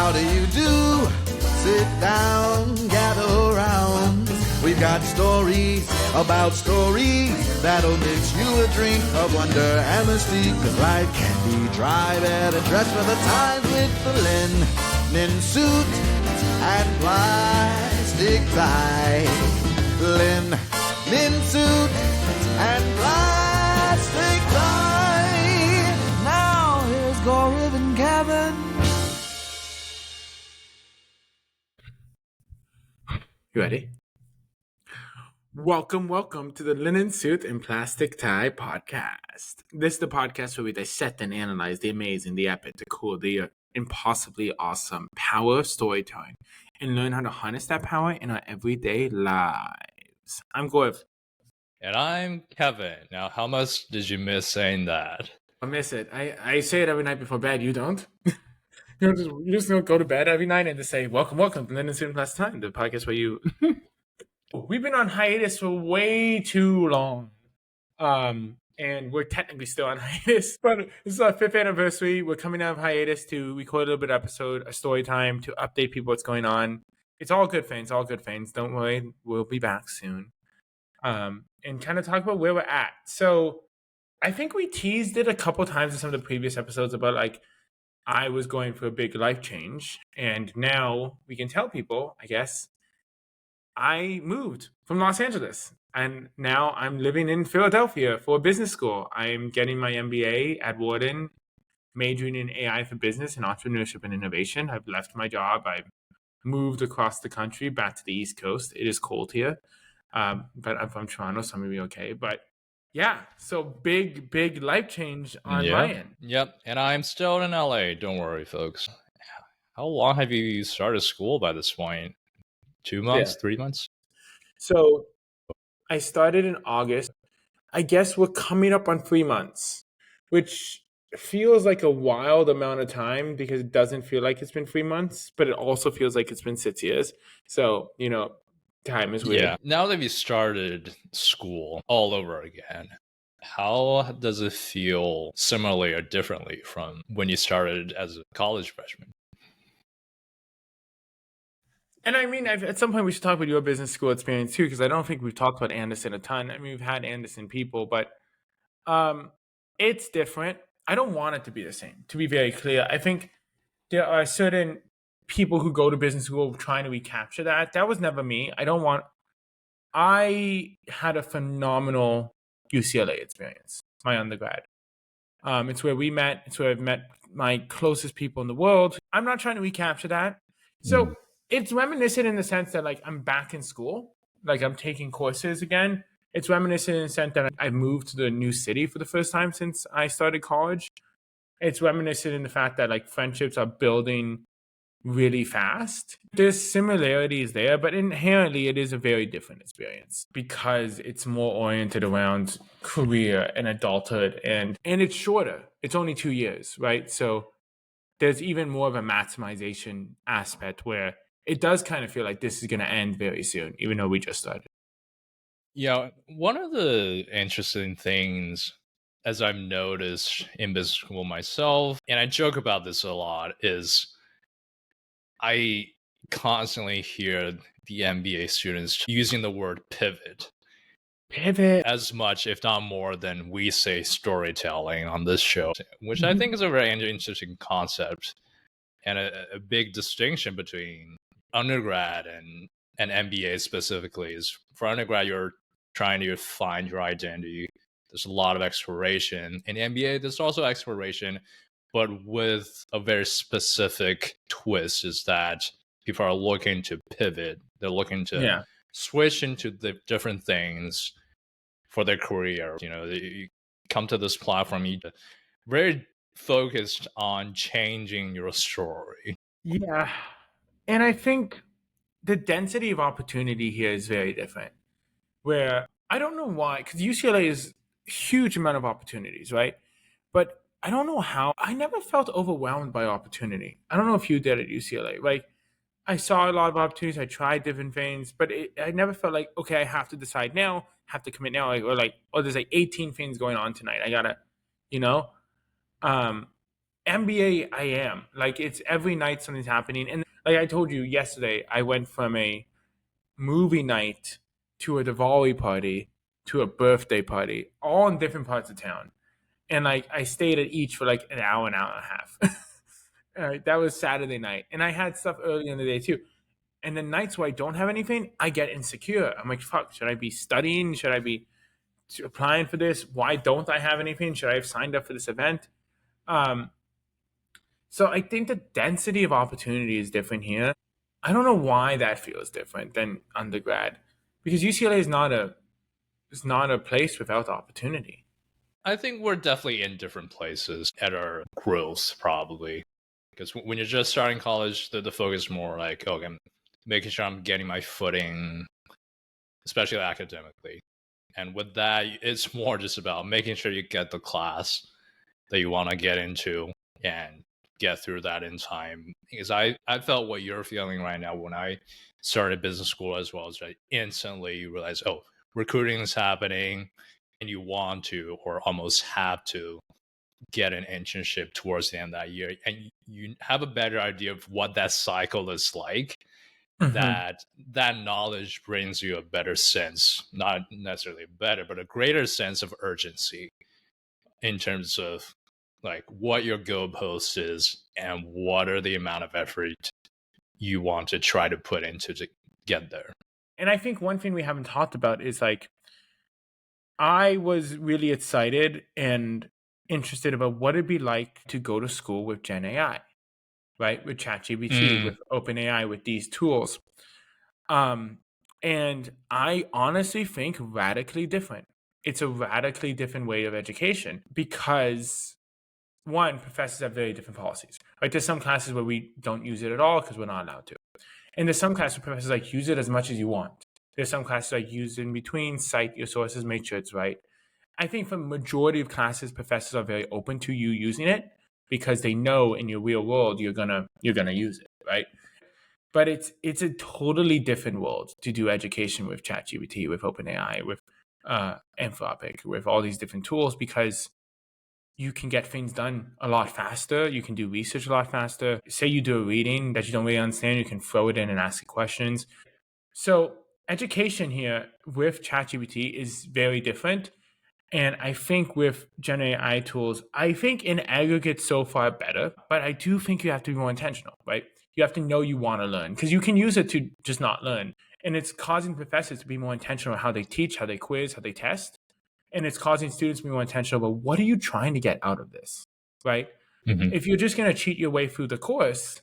How do you do? Sit down, gather around. We've got stories about stories that'll mix you a drink of wonder and mystique. 'Cause life can be dry, better dressed for the times with the linen suit and plastic tie. Linen suit and plastic tie. Now here's Gorav and Kevin. You ready? Welcome to the Linen Suit and Plastic Tie podcast. This is the podcast where we dissect and analyze the amazing, the epic, the cool, the impossibly awesome power of storytelling and learn how to harness that power in our everyday lives. I'm Gorav. And I'm Kevin. Now, how much did you miss saying that? I miss it. I say it every night before bed. You don't? You just don't go to bed every night and just say, welcome to Linen Suit and Plastic Tie, the podcast where you... We've been on hiatus for way too long. And we're technically still on hiatus, but this is our 5th anniversary. We're coming out of hiatus to record a little bit of episode, a story time, to update people what's going on. It's all good things, Don't worry, we'll be back soon. And kind of talk about where we're at. So I think we teased it a couple times in some of the previous episodes about like, I was going for a big life change. And now we can tell people, I guess, I moved from Los Angeles and now I'm living in Philadelphia for business school. I'm getting my MBA at Wharton, majoring in AI for business and entrepreneurship and innovation. I've left my job. I've moved across the country back to the East Coast. It is cold here, but I'm from Toronto, so I'm going to be okay. But yeah, so big life change on my end. Yep, and I'm still in LA. Don't worry, folks. How long have you started school by this point? 2 months, 3 months? So I started in August. I guess we're coming up on 3 months, which feels like a wild amount of time because it doesn't feel like it's been 3 months, but it also feels like it's been 6 years. So, time is weird. Yeah. Now that you started school all over again, how does it feel similarly or differently from when you started as a college freshman? And I mean, at some point we should talk about your business school experience too, because I don't think we've talked about Anderson a ton. I mean, we've had Anderson people, but it's different. I don't want it to be the same, to be very clear. I think there are certain people who go to business school trying to recapture that. That was never me. I had a phenomenal UCLA experience, my undergrad. It's where we met. It's where I've met my closest people in the world. I'm not trying to recapture that. So it's reminiscent in the sense that like I'm back in school, like I'm taking courses again. It's reminiscent in the sense that I moved to the new city for the first time since I started college. It's reminiscent in the fact that like friendships are building really fast. There's similarities there, but inherently it is a very different experience because it's more oriented around career and adulthood and it's shorter. It's only 2 years, right? So there's even more of a maximization aspect where it does kind of feel like this is going to end very soon, even though we just started. Yeah, one of the interesting things, as I've noticed in business school myself, and I joke about this a lot, is I constantly hear the MBA students using the word pivot. Pivot. As much, if not more, than we say storytelling on this show, which I think is a very interesting concept and a big distinction between undergrad and MBA specifically. Is for undergrad, you're trying to find your identity. There's a lot of exploration. In MBA, there's also exploration, but with a very specific twist, is that people are looking to pivot. They're looking to switch into the different things for their career. You come to this platform, you're very focused on changing your story. Yeah. And I think the density of opportunity here is very different. Where I don't know why, because UCLA is a huge amount of opportunities, right? But I don't know how. I never felt overwhelmed by opportunity. I don't know if you did at UCLA. Like, I saw a lot of opportunities. I tried different things, but I never felt like, okay, I have to decide now, have to commit now. Or there's like 18 things going on tonight. I gotta, MBA, I am. Like, it's every night something's happening. And like I told you yesterday, I went from a movie night to a Diwali party to a birthday party, all in different parts of town. And like I stayed at each for like an hour and a half. That was Saturday night. And I had stuff early in the day too. And the nights where I don't have anything, I get insecure. I'm like, fuck, should I be studying? Should I be applying for this? Why don't I have anything? Should I have signed up for this event? Um, so I think the density of opportunity is different here. I don't know why that feels different than undergrad, because UCLA is not a place without opportunity. I think we're definitely in different places at our growth, probably. Because when you're just starting college, the focus is more like, okay, I'm making sure I'm getting my footing, especially academically. And with that, it's more just about making sure you get the class that you want to get into and get through that in time. Because I felt what you're feeling right now when I started business school as well, is I instantly realized, oh, recruiting is happening and you want to or almost have to get an internship towards the end of that year, and you have a better idea of what that cycle is like. Mm-hmm. That knowledge brings you a better sense, not necessarily better, but a greater sense of urgency in terms of like what your goalpost is and what are the amount of effort you want to try to put into to get there. And I think one thing we haven't talked about is like, I was really excited and interested about what it'd be like to go to school with Gen AI, right? With ChatGPT, Mm. with OpenAI, with these tools. Um, and I honestly think radically different. It's a radically different way of education because one, professors have very different policies. Like there's some classes where we don't use it at all because we're not allowed to. And there's some classes where professors like use it as much as you want. There's some classes like use in between, cite your sources, make sure it's right. I think for majority of classes, professors are very open to you using it because they know in your real world you're gonna use it, right? But it's a totally different world to do education with ChatGPT, with OpenAI, with Anthropic, with all these different tools because you can get things done a lot faster. You can do research a lot faster. Say you do a reading that you don't really understand, you can throw it in and ask it questions. So education here with ChatGPT is very different. And I think with Gen AI tools, I think in aggregate so far better, but I do think you have to be more intentional, right? You have to know you want to learn because you can use it to just not learn. And it's causing professors to be more intentional how they teach, how they quiz, how they test. And it's causing students to be more intentional about what are you trying to get out of this, right? Mhm. If you're just going to cheat your way through the course,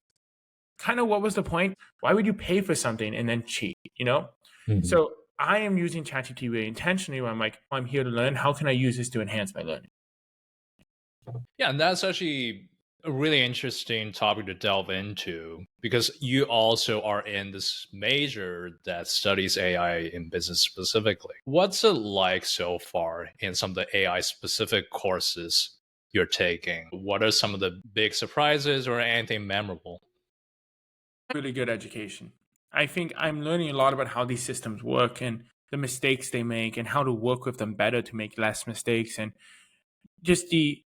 kind of what was the point? Why would you pay for something and then cheat, you know? Mhm. So I am using ChatGPT really intentionally where I'm like, I'm here to learn. How can I use this to enhance my learning? Yeah, and that's actually a really interesting topic to delve into because you also are in this major that studies AI in business specifically. What's it like so far in some of the AI specific courses you're taking? What are some of the big surprises or anything memorable? Really good education. I think I'm learning a lot about how these systems work and the mistakes they make and how to work with them better to make less mistakes and just the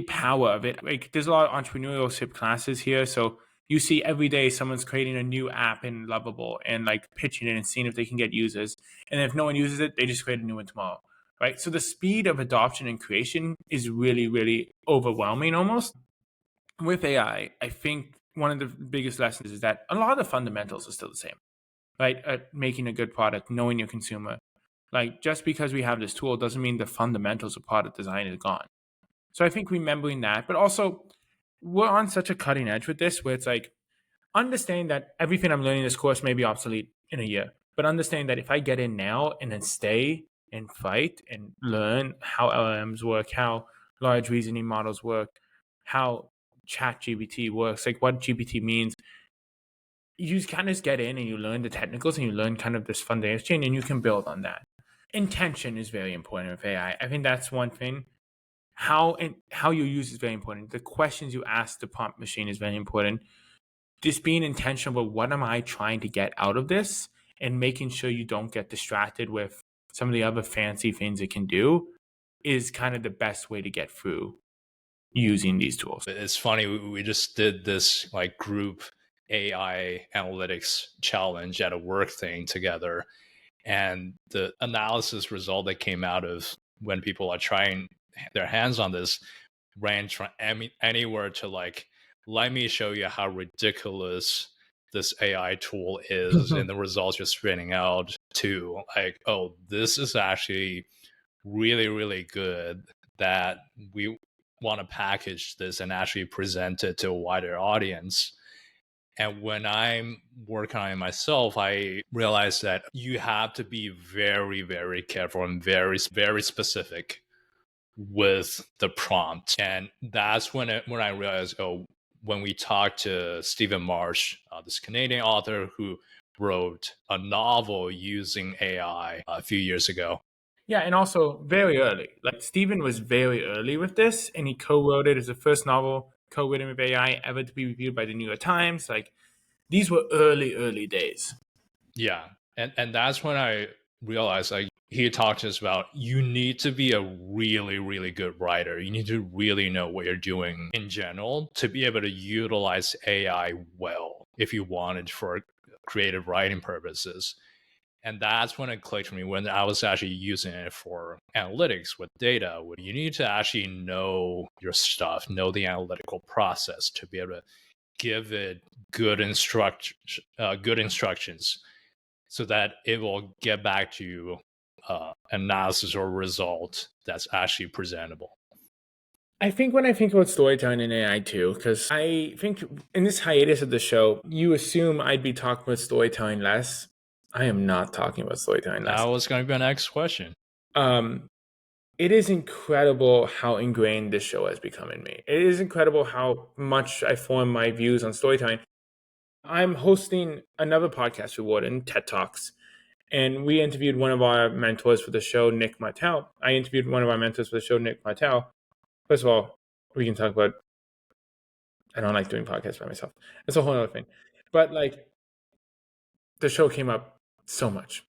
power of it. Like there's a lot of entrepreneurship classes here, so you see every day someone's creating a new app in Lovable and like pitching it and seeing if they can get users. And if no one uses it, they just create a new one tomorrow. Right. So the speed of adoption and creation is really, really overwhelming almost. With AI, I think one of the biggest lessons is that a lot of the fundamentals are still the same, right? Making a good product, knowing your consumer. Like just because we have this tool doesn't mean the fundamentals of product design is gone. So I think remembering that, but also we're on such a cutting edge with this where it's like understanding that everything I'm learning in this course may be obsolete in a year, but understanding that if I get in now and then stay and fight and learn how LLMs work, how large reasoning models work, how chat GPT works, like what GPT means, you just kind of just get in and you learn the technicals and you learn kind of this foundation and you can build on that. Intention is very important with AI. I think that's one thing how you use is very important. The questions you ask the prompt machine is very important. Just being intentional about what am I trying to get out of this and making sure you don't get distracted with some of the other fancy things it can do is kind of the best way to get through using these tools. It's funny, we just did this like group AI analytics challenge at a work thing together. And the analysis result that came out of when people are trying their hands on this range from anywhere to like, let me show you how ridiculous this AI tool is, and the results you're spitting out, to like, oh, this is actually really, really good, that we want to package this and actually present it to a wider audience. And when I'm working on it myself, I realize that you have to be very, very careful and very, very specific with the prompt. And that's when I realized, oh, when we talked to Stephen Marsh, this Canadian author who wrote a novel using AI a few years ago. Yeah, and also very early. Like Stephen was very early with this, and he co-wrote it as the first novel co-written with AI ever to be reviewed by the New York Times. Like these were early days. Yeah, and that's when I realized, like, he talked to us about, you need to be a really, really good writer. You need to really know what you're doing in general to be able to utilize AI well if you want it for creative writing purposes. And that's when it clicked for me, when I was actually using it for analytics with data. You need to actually know your stuff, know the analytical process to be able to give it good instructions so that it will get back to you analysis or result that's actually presentable. I think when I think about storytelling in AI too, because I think in this hiatus of the show, you assume I'd be talking about storytelling less. I am not talking about storytelling less. That was going to be my next question. It is incredible how ingrained this show has become in me. It is incredible how much I form my views on storytelling. I'm hosting another podcast with Wharton, TED Talks, and we interviewed one of our mentors for the show, Nick Martel. I interviewed one of our mentors for the show, Nick Martel. First of all, we can talk about, I don't like doing podcasts by myself. That's a whole other thing. But like, the show came up so much.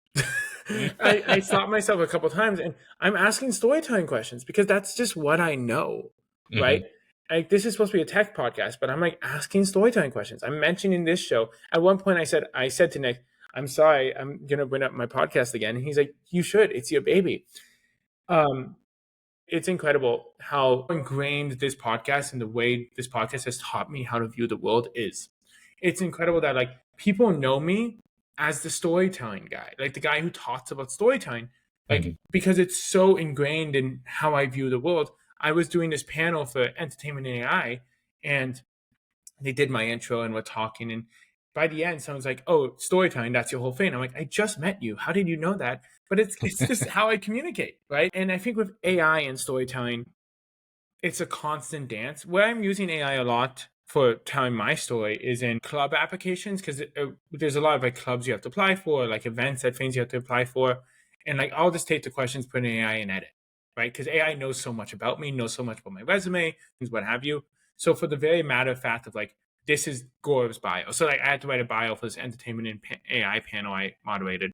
I stopped myself a couple of times, and I'm asking storytelling questions because that's just what I know, right? Like, this is supposed to be a tech podcast, but I'm like asking storytelling questions. I'm mentioning this show. At one point, I said to Nick, "I'm sorry, I'm gonna bring up my podcast again." And he's like, "You should. It's your baby." It's incredible how ingrained this podcast and the way this podcast has taught me how to view the world is. It's incredible that like people know me as the storytelling guy, like the guy who talks about storytelling, like because it's so ingrained in how I view the world. I was doing this panel for entertainment and AI, and they did my intro and we're talking, and by the end, someone's like, "Oh, storytelling, that's your whole thing." I'm like, "I just met you. How did you know that?" But it's just how I communicate, right? And I think with AI and storytelling, it's a constant dance. Where I'm using AI a lot for telling my story is in club applications, because there's a lot of like clubs you have to apply for, like events and things you have to apply for. And like I'll just take the questions, put in AI and edit, right? Because AI knows so much about me, knows so much about my resume, things what have you. So for the very matter of fact of like, this is Gorav's bio. So like I had to write a bio for this entertainment and AI panel I moderated.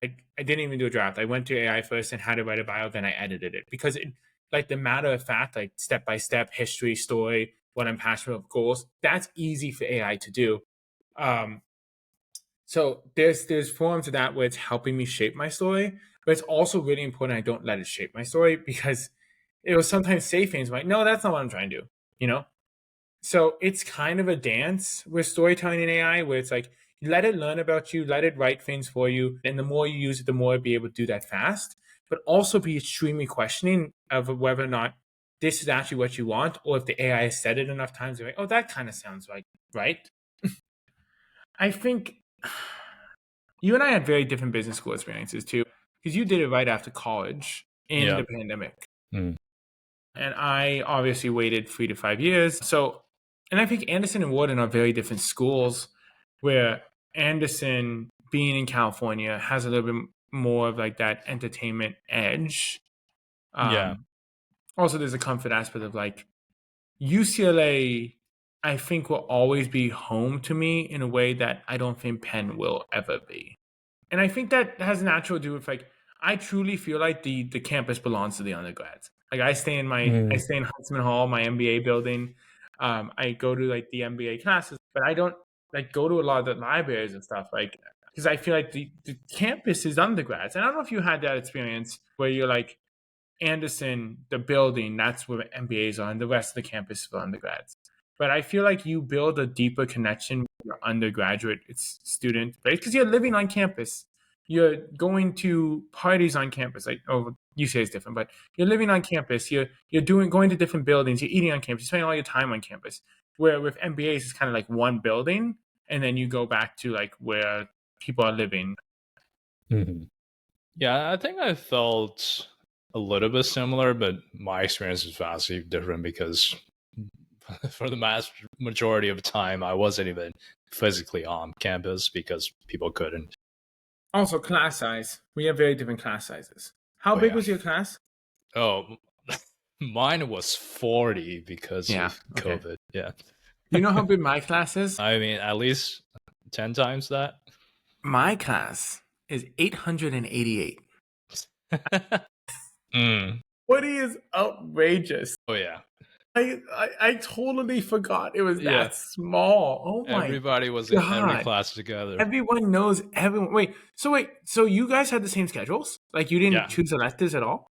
I didn't even do a draft. I went to AI first and had to write a bio, then I edited it. Because it, like the matter of fact, like step-by-step history, story, what I'm passionate about, goals, that's easy for AI to do. So there's forms of that where it's helping me shape my story, but it's also really important I don't let it shape my story, because it will sometimes say things like, no, that's not what I'm trying to do, you know? So it's kind of a dance with storytelling in AI where it's like, let it learn about you, let it write things for you. And the more you use it, the more it'll be able to do that fast, but also be extremely questioning of whether or not this is actually what you want, or if the AI has said it enough times, you're like, oh, that kind of sounds like right. I think you and I had very different business school experiences too, because you did it right after college in the pandemic. And I obviously waited 3 to 5 years. So, and I think Anderson and Wharton are very different schools, where Anderson, being in California, has a little bit more of like that entertainment edge. Also, there's a comfort aspect of like UCLA, I think, will always be home to me in a way that I don't think Penn will ever be. And I think that has natural to do with like, I truly feel like the campus belongs to the undergrads. Like I stay in Huntsman Hall, my MBA building. I go to like the MBA classes, but I don't like go to a lot of the libraries and stuff, like because I feel like the campus is undergrads. And I don't know if you had that experience where you're like Anderson, the building, that's where MBAs are, and the rest of the campus is for undergrads. But I feel like you build a deeper connection with your undergraduate student, right? Because you're living on campus. You're going to parties on campus. Like, oh, UCLA is different, but you're living on campus. You're going to different buildings. You're eating on campus. You're spending all your time on campus. Where with MBAs, it's kind of like one building, and then you go back to like where people are living. Mm-hmm. Yeah, I think I felt a little bit similar, but my experience is vastly different because for the majority of the time, I wasn't even physically on campus because people couldn't. Also, class size. We have very different class sizes. How big was your class? Oh, mine was 40 because of COVID. Yeah. You know how big my class is? I mean, at least 10 times that. My class is 888. What is outrageous? Oh, yeah. I totally forgot it was that small. Oh my God. Everybody was in every class together. Everyone knows everyone. Wait, so you guys had the same schedules? Like you didn't choose electives at all?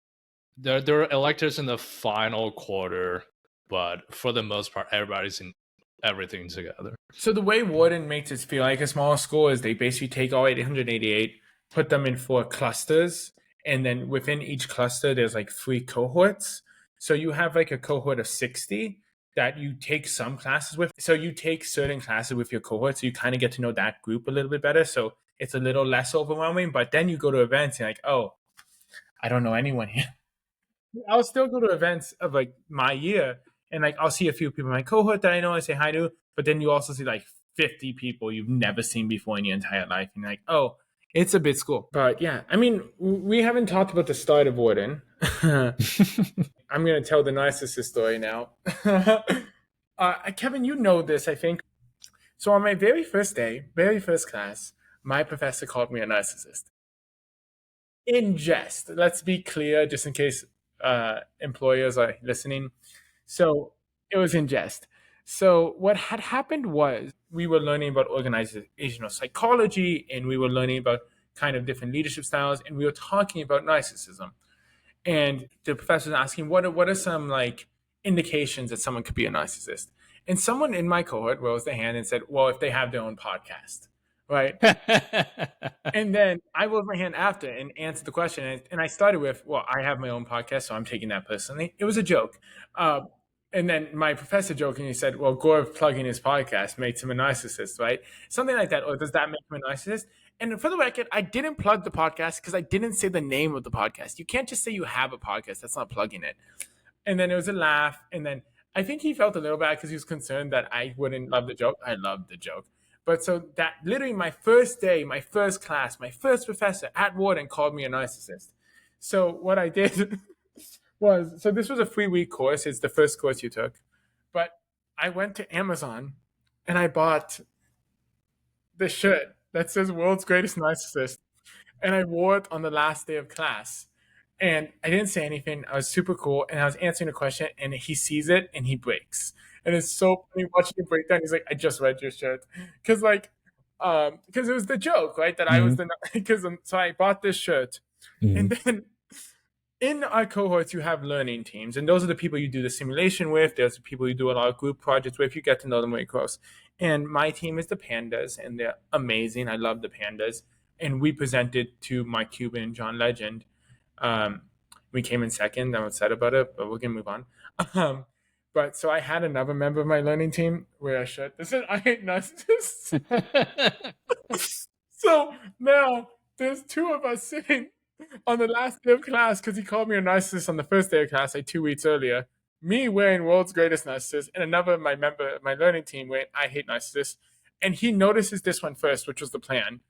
There were electives in the final quarter, but for the most part, everybody's in everything together. So the way Wharton makes it feel like a small school is they basically take all 888, put them in 4 clusters, and then within each cluster, there's like 3 cohorts. So you have like a cohort of 60 that you take some classes with. So you take certain classes with your cohort, so you kind of get to know that group a little bit better. So it's a little less overwhelming, but then you go to events and you're like, oh, I don't know anyone here. I'll still go to events of like my year and like I'll see a few people in my cohort that I know and say hi to, but then you also see like 50 people you've never seen before in your entire life. And you're like, oh, it's a bit school. But yeah, I mean, we haven't talked about the start of Wharton. I'm going to tell the Narcissist story now. Kevin, you know this, I think. So on my very first day, very first class, my professor called me a narcissist. In jest. Let's be clear, just in case employers are listening. So it was in jest. So what had happened was we were learning about organizational psychology, and we were learning about kind of different leadership styles, and we were talking about narcissism. And the professor was asking, what are some like indications that someone could be a narcissist? And someone in my cohort rose their hand and said, well, if they have their own podcast, right? And then I raised my hand after and answered the question. And I started with, well, I have my own podcast, so I'm taking that personally. It was a joke. And then my professor jokingly said, well, Gorav plugging his podcast makes him a narcissist, right? Something like that. Or does that make him a narcissist? And for the record, I didn't plug the podcast because I didn't say the name of the podcast. You can't just say you have a podcast. That's not plugging it. And then it was a laugh. And then I think he felt a little bad because he was concerned that I wouldn't love the joke. I loved the joke. But so that literally my first day, my first class, my first professor at Wharton called me a narcissist. So what I did so this was a 3-week course. It's the first course you took. But I went to Amazon and I bought the shirt that says World's Greatest Narcissist. And I wore it on the last day of class. And I didn't say anything. I was super cool. And I was answering a question and he sees it and he breaks. And it's so funny watching him break down. He's like, I just read your shirt. Because it was the joke, right? That I was so I bought this shirt. And then in our cohorts, you have learning teams, and those are the people you do the simulation with. There's the people you do a lot of group projects with. You get to know them very close. And my team is the Pandas, and they're amazing. I love the Pandas. And we presented to Mike Cuban and John Legend. We came in second. I'm upset about it, but we're going to move on. But so I had another member of my learning team wear a shirt that said, I hate narcissists. So now there's 2 of us sitting on the last day of class because he called me a narcissist on the first day of class, like 2 weeks earlier. Me wearing World's Greatest Narcissist, and another my member of my learning team wearing I hate narcissists. And he notices this one first, which was the plan.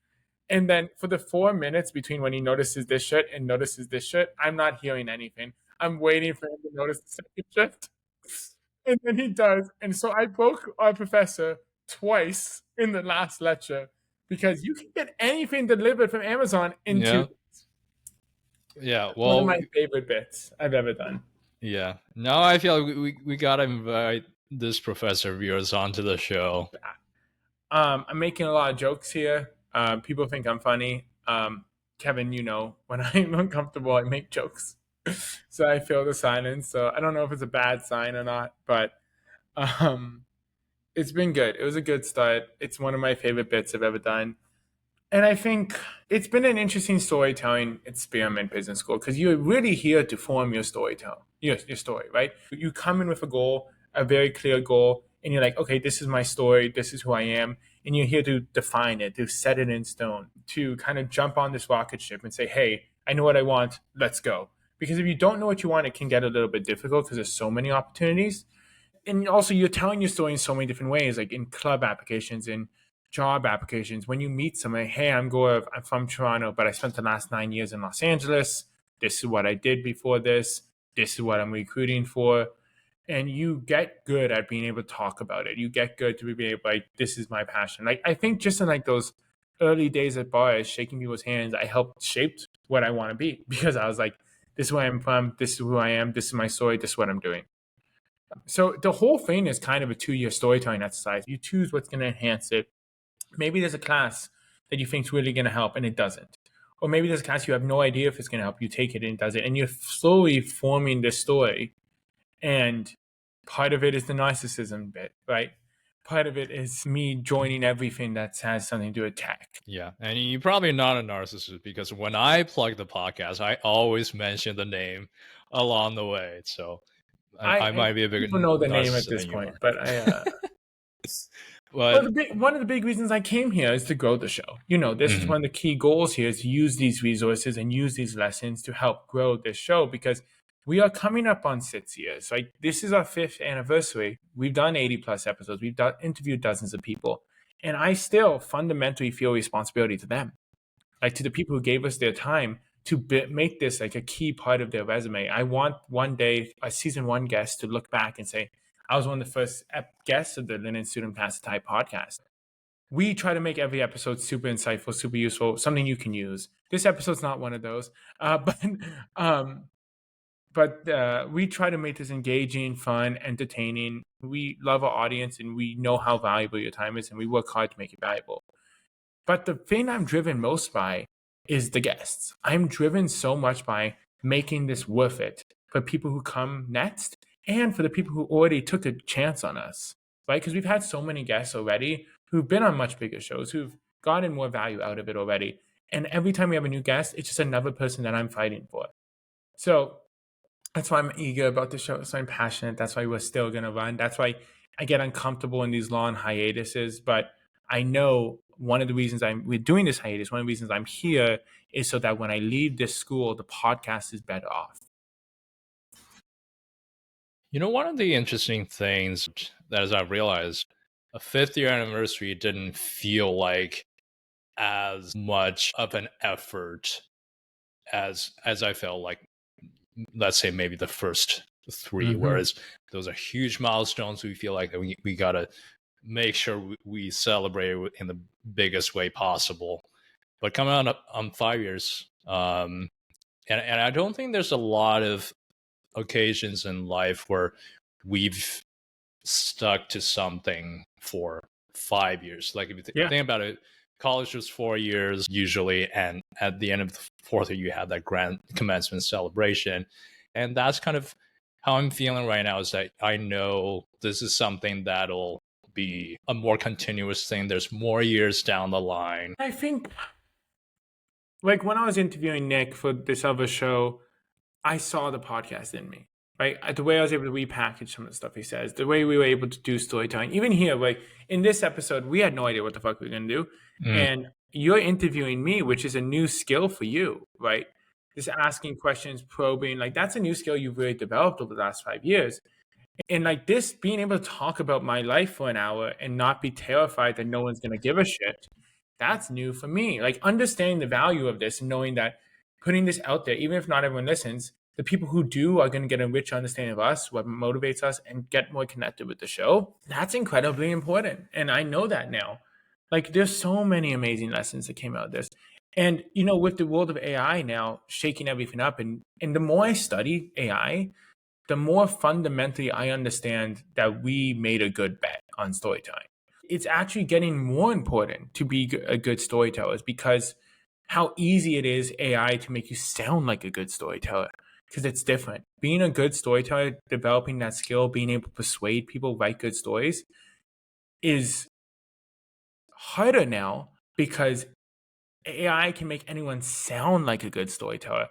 And then for the 4 minutes between when he notices this shirt and notices this shirt, I'm not hearing anything. I'm waiting for him to notice the second shirt. And then he does. And so I broke our professor twice in the last lecture because you can get anything delivered from Amazon in 2 weeks. Yeah, well, one of my favorite bits I've ever done. Yeah. Now I feel like we gotta invite this professor of yours onto the show. I'm making a lot of jokes here. People think I'm funny. Kevin, when I'm uncomfortable, I make jokes. So I feel the silence. So I don't know if it's a bad sign or not, but um, it's been good. It was a good start. It's one of my favorite bits I've ever done. And I think it's been an interesting storytelling experiment, business school, because you're really here to form your storytelling, your story, right? You come in with a goal, a very clear goal, and you're like, okay, this is my story, this is who I am, and you're here to define it, to set it in stone, to kind of jump on this rocket ship and say, hey, I know what I want, let's go. Because if you don't know what you want, it can get a little bit difficult because there's so many opportunities. And also you're telling your story in so many different ways, like in club applications, in job applications. When you meet somebody, hey, I'm Gorav, I'm from Toronto, but I spent the last 9 years in Los Angeles. This is what I did before this. This is what I'm recruiting for. And you get good at being able to talk about it. You get good to be able, like, this is my passion. Like, I think just in like those early days at bars, shaking people's hands, I helped shaped what I want to be, because I was like, this is where I'm from, this is who I am, this is my story, this is what I'm doing. So the whole thing is kind of a 2-year storytelling exercise. You choose what's going to enhance it. Maybe there's a class that you think is really going to help and it doesn't. Or maybe there's a class you have no idea if it's going to help. You take it and it does it. And you're slowly forming this story. And part of it is the narcissism bit, right? Part of it is me joining everything that has something to do with tech. Yeah. And you're probably not a narcissist, because when I plug the podcast, I always mention the name along the way. So I might be a big people know the name at narcissist this than you point, are. but I But one of the big reasons I came here is to grow the show. This is Mhm. one of the key goals here, is to use these resources and use these lessons to help grow this show, because we are coming up on 6 years. Like, this is our 5th anniversary. We've done 80 plus episodes. We've interviewed dozens of people, and I still fundamentally feel responsibility to them, like to the people who gave us their time to make this like a key part of their resume. I want one day a season 1 guest to look back and say, I was one of the first guests of the Linen Student Pass Type podcast. We try to make every episode super insightful, super useful, something you can use. This episode's not one of those, um, but we try to make this engaging, fun, entertaining. We love our audience, and we know how valuable your time is, and we work hard to make it valuable. But the thing I'm driven most by is the guests. I'm driven so much by making this worth it for people who come next, and for the people who already took a chance on us, right? Because we've had so many guests already who've been on much bigger shows, who've gotten more value out of it already. And every time we have a new guest, it's just another person that I'm fighting for. So that's why I'm eager about the show. So I'm passionate. That's why we're still going to run. That's why I get uncomfortable in these long hiatuses. But I know one of the reasons we're doing this hiatus, one of the reasons I'm here, is so that when I leave this school, the podcast is better off. One of the interesting things that, as I've realized, a 5th year anniversary didn't feel like as much of an effort as I felt like, let's say, maybe the first 3, whereas those are huge milestones. We feel like we got to make sure we celebrate it in the biggest way possible. But coming on 5 years, and I don't think there's a lot of occasions in life where we've stuck to something for 5 years. Like, if you think about it, college was 4 years usually, and at the end of the 4th year, you had that grand commencement celebration. And that's kind of how I'm feeling right now, is that I know this is something that'll be a more continuous thing. There's more years down the line. I think, like, when I was interviewing Nick for this other show, I saw the podcast in me, right? The way I was able to repackage some of the stuff he says, the way we were able to do storytelling. Even here, like in this episode, we had no idea what the fuck we were going to do. And you're interviewing me, which is a new skill for you, right? Just asking questions, probing, like that's a new skill you've really developed over the last 5 years. And like this, being able to talk about my life for an hour and not be terrified that no one's going to give a shit, that's new for me. Like understanding the value of this and knowing that putting this out there, even if not everyone listens, the people who do are going to get a rich understanding of us, what motivates us, and get more connected with the show. That's incredibly important. And I know that now. Like there's so many amazing lessons that came out of this. And, with the world of AI now shaking everything up, and the more I study AI, the more fundamentally I understand that we made a good bet on storytelling. It's actually getting more important to be a good storyteller because how easy it is AI to make you sound like a good storyteller because it's different. Being a good storyteller, developing that skill, being able to persuade people write good stories is harder now because AI can make anyone sound like a good storyteller.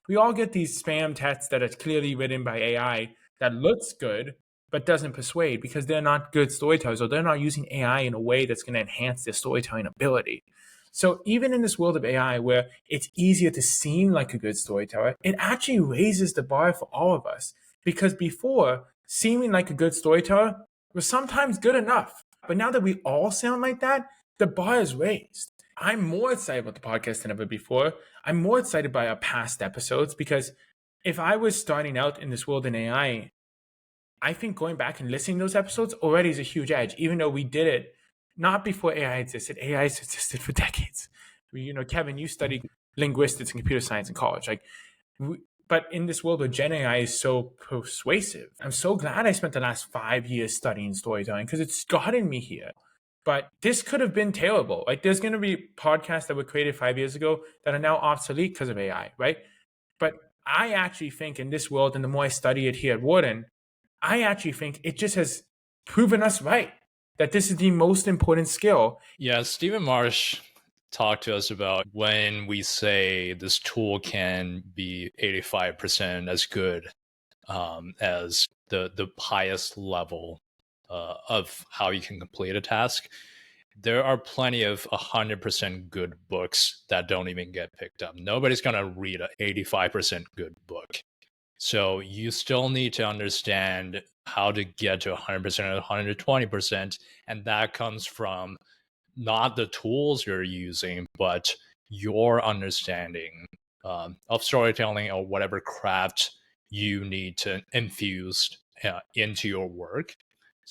We all get these spam texts that are clearly written by AI that looks good but doesn't persuade because they're not good storytellers or they're not using AI in a way that's going to enhance their storytelling ability. So even in this world of AI where it's easier to seem like a good storyteller, it actually raises the bar for all of us because before seeming like a good storyteller was sometimes good enough. But now that we all sound like that, the bar is raised. I'm more excited about the podcast than ever before. I'm more excited by our past episodes because if I was starting out in this world in AI, I think going back and listening to those episodes already is a huge edge, even though we did it not before AI existed. AI has existed for decades. Kevin, you studied linguistics and computer science in college. But in this world where Gen AI is so persuasive, I'm so glad I spent the last 5 years studying storytelling because it's gotten me here. But this could have been terrible. Like there's going to be podcasts that were created 5 years ago that are now obsolete because of AI, right? But I actually think in this world, and the more I study it here at Wharton, I actually think it just has proven us right that this is the most important skill. Yeah, Stephen Marsh talked to us about when we say this tool can be 85% as good as the highest level of how you can complete a task. There are plenty of 100% good books that don't even get picked up. Nobody's going to read an 85% good book. So you still need to understand how to get to 100% or 120%. And that comes from not the tools you're using, but your understanding of storytelling or whatever craft you need to infuse into your work.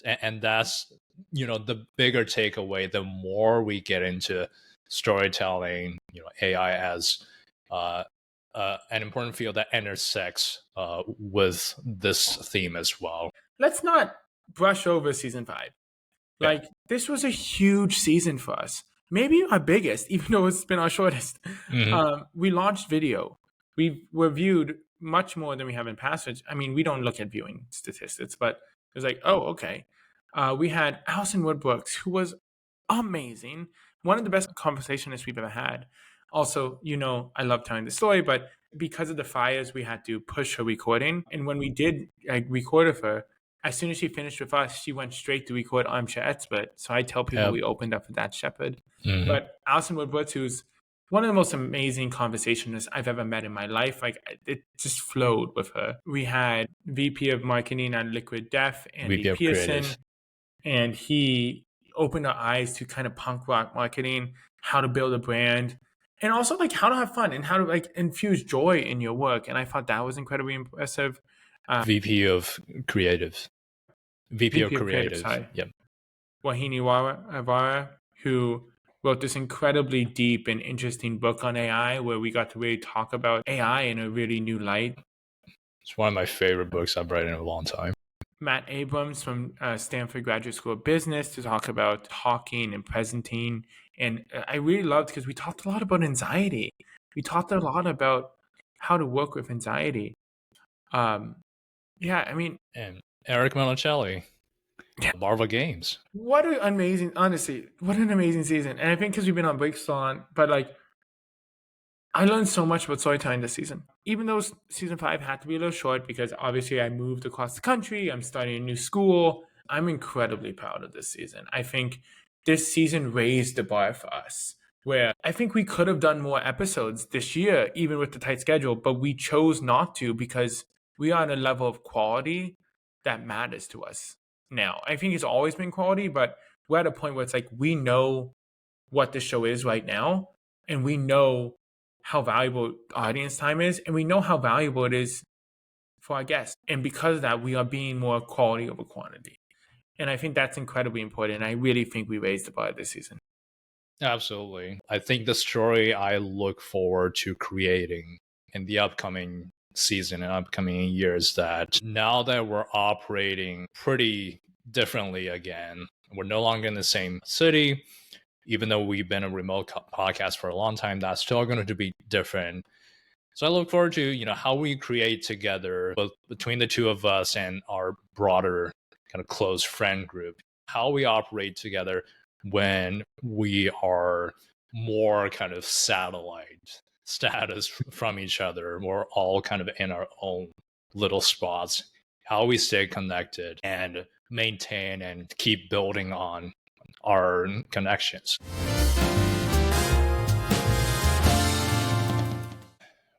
And that's, the bigger takeaway, the more we get into storytelling, AI as an important field that intersects with this theme as well. Let's not brush over season 5. Like, this was a huge season for us. Maybe our biggest, even though it's been our shortest. Mm-hmm. We launched video. We were viewed much more than we have in past. I mean, we don't look at viewing statistics, but it was like, oh, okay. We had Alison Woodbrooks, who was amazing. One of the best conversationists we've ever had. Also, I love telling the story, but because of the fires, we had to push her recording. And when we did record of her, as soon as she finished with us, she went straight to record Armchair Expert. So I tell people we opened up for that Shepherd. Mm-hmm. But Alison Woodward, who's one of the most amazing conversationists I've ever met in my life, like it just flowed with her. We had VP of Marketing at Liquid Death, Andy Pearson, and he opened our eyes to kind of punk rock marketing, how to build a brand, and also like how to have fun and how to like infuse joy in your work. And I thought that was incredibly impressive. VP of Creative. Yep. Wahini Vara, who wrote this incredibly deep and interesting book on AI where we got to really talk about AI in a really new light. It's one of my favorite books I've read in a long time. Matt Abrams from Stanford Graduate School of Business to talk about talking and presenting. And I really loved because we talked a lot about anxiety. We talked a lot about how to work with anxiety. Yeah, I mean... And Eric Monicelli, Marvel Games. What an amazing season. And I think because we've been on break so long, but like, I learned so much about storytelling this season. Even though season 5 had to be a little short because obviously I moved across the country, I'm starting a new school. I'm incredibly proud of this season. I think this season raised the bar for us, where I think we could have done more episodes this year, even with the tight schedule, but we chose not to because we are on a level of quality that matters to us now. I think it's always been quality, but we're at a point where it's like we know what the show is right now, and we know how valuable audience time is, and we know how valuable it is for our guests. And because of that, we are being more quality over quantity. And I think that's incredibly important. And I really think we raised the bar this season. Absolutely. I think the story I look forward to creating in the upcoming season and upcoming years that now that we're operating pretty differently again, we're no longer in the same city. Even though we've been a remote podcast for a long time, that's still going to be different. So I look forward to, how we create together, both between the two of us and our broader kind of close friend group, how we operate together when we are more kind of satellite status from each other. We're all kind of in our own little spots, how we stay connected and maintain and keep building on our connections.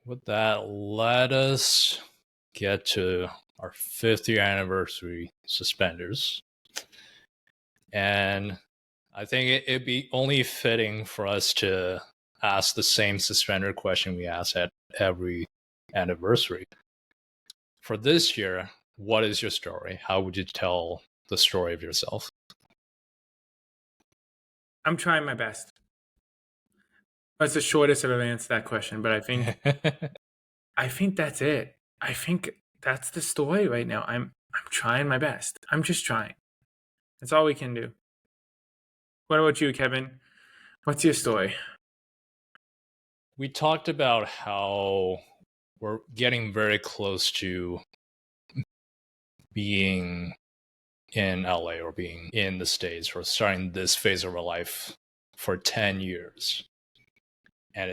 With that, let us get to our 5th year anniversary suspenders. And I think it'd be only fitting for us to ask the same suspender question we ask at every anniversary. For this year, what is your story? How would you tell the story of yourself? I'm trying my best. That's the shortest I've ever answered that question, but I think that's it. I think that's the story right now. I'm trying my best. I'm just trying. That's all we can do. What about you, Kevin? What's your story? We talked about how we're getting very close to being in LA or being in the States or starting this phase of our life for 10 years. And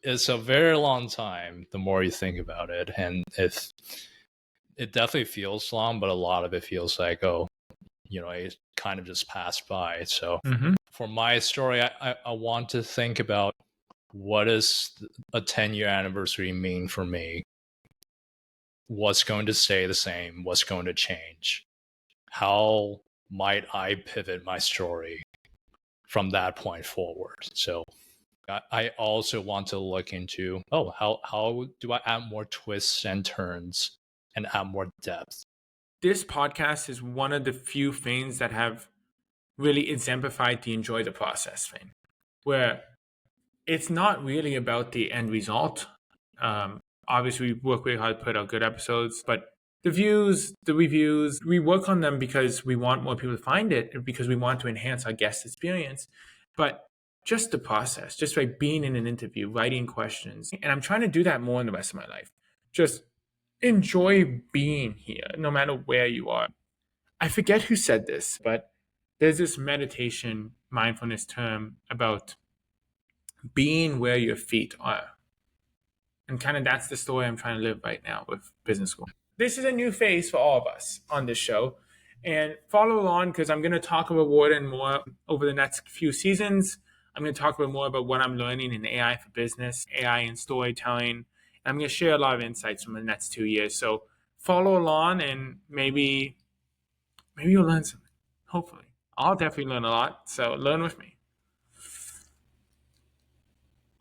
it's a very long time the more you think about it. And it definitely feels long, but a lot of it feels like, it kind of just passed by. So for my story, I want to think about what does a 10-year anniversary mean for me? What's going to stay the same? What's going to change? How might I pivot my story from that point forward? So I also want to look into, how do I add more twists and turns and add more depth? This podcast is one of the few things that have really exemplified the enjoy the process thing, where it's not really about the end result. Obviously, we work really hard to put out good episodes, but the views, the reviews, we work on them because we want more people to find it, because we want to enhance our guest experience. But just the process, just like being in an interview, writing questions. And I'm trying to do that more in the rest of my life. Just enjoy being here, no matter where you are. I forget who said this, but there's this meditation, mindfulness term about being where your feet are. And kind of that's the story I'm trying to live right now with business school. This is a new phase for all of us on this show. And follow along because I'm going to talk about Wharton more over the next few seasons. I'm going to talk about more about what I'm learning in AI for business, AI and storytelling. And I'm going to share a lot of insights from the next 2 years. So follow along and maybe you'll learn something. Hopefully. I'll definitely learn a lot. So learn with me.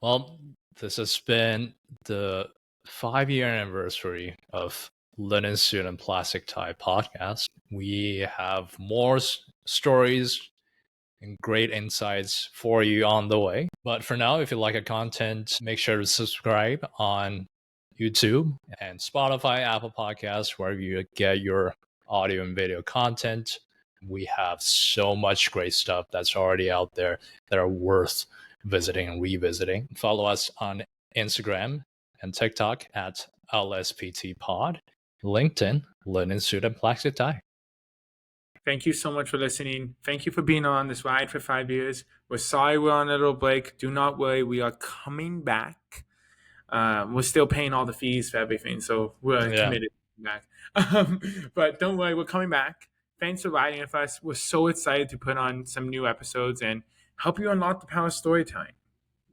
Well, this has been the 5-year anniversary of Linen Suit and Plastic Tie podcast. We have more stories and great insights for you on the way. But for now, if you like our content, make sure to subscribe on YouTube and Spotify, Apple Podcasts, wherever you get your audio and video content. We have so much great stuff that's already out there that are worth visiting and revisiting. Follow us on Instagram and TikTok at LSPTPod, LinkedIn, Linen Suit and Plastic Tie. Thank you so much for listening. Thank you for being on this ride for 5 years. We're sorry we're on a little break. Do not worry. We are coming back. We're still paying all the fees for everything, so we're committed to back. But don't worry, we're coming back. Thanks for riding with us. We're so excited to put on some new episodes and help you unlock the power of storytelling.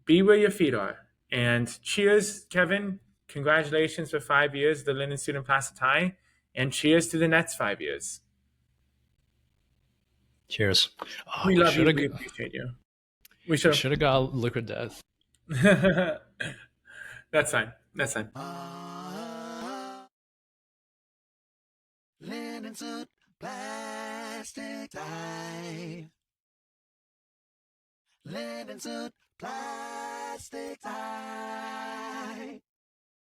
Be where your feet are. And cheers, Kevin. Congratulations for 5 years, the Linen Suit and Plastic Tie. And cheers to the next 5 years. Cheers. Oh, we love you. We appreciate you. We should have got liquid death. That's fine. That's fine. Linen suit, plastic tie. Linen suit, plastic tie.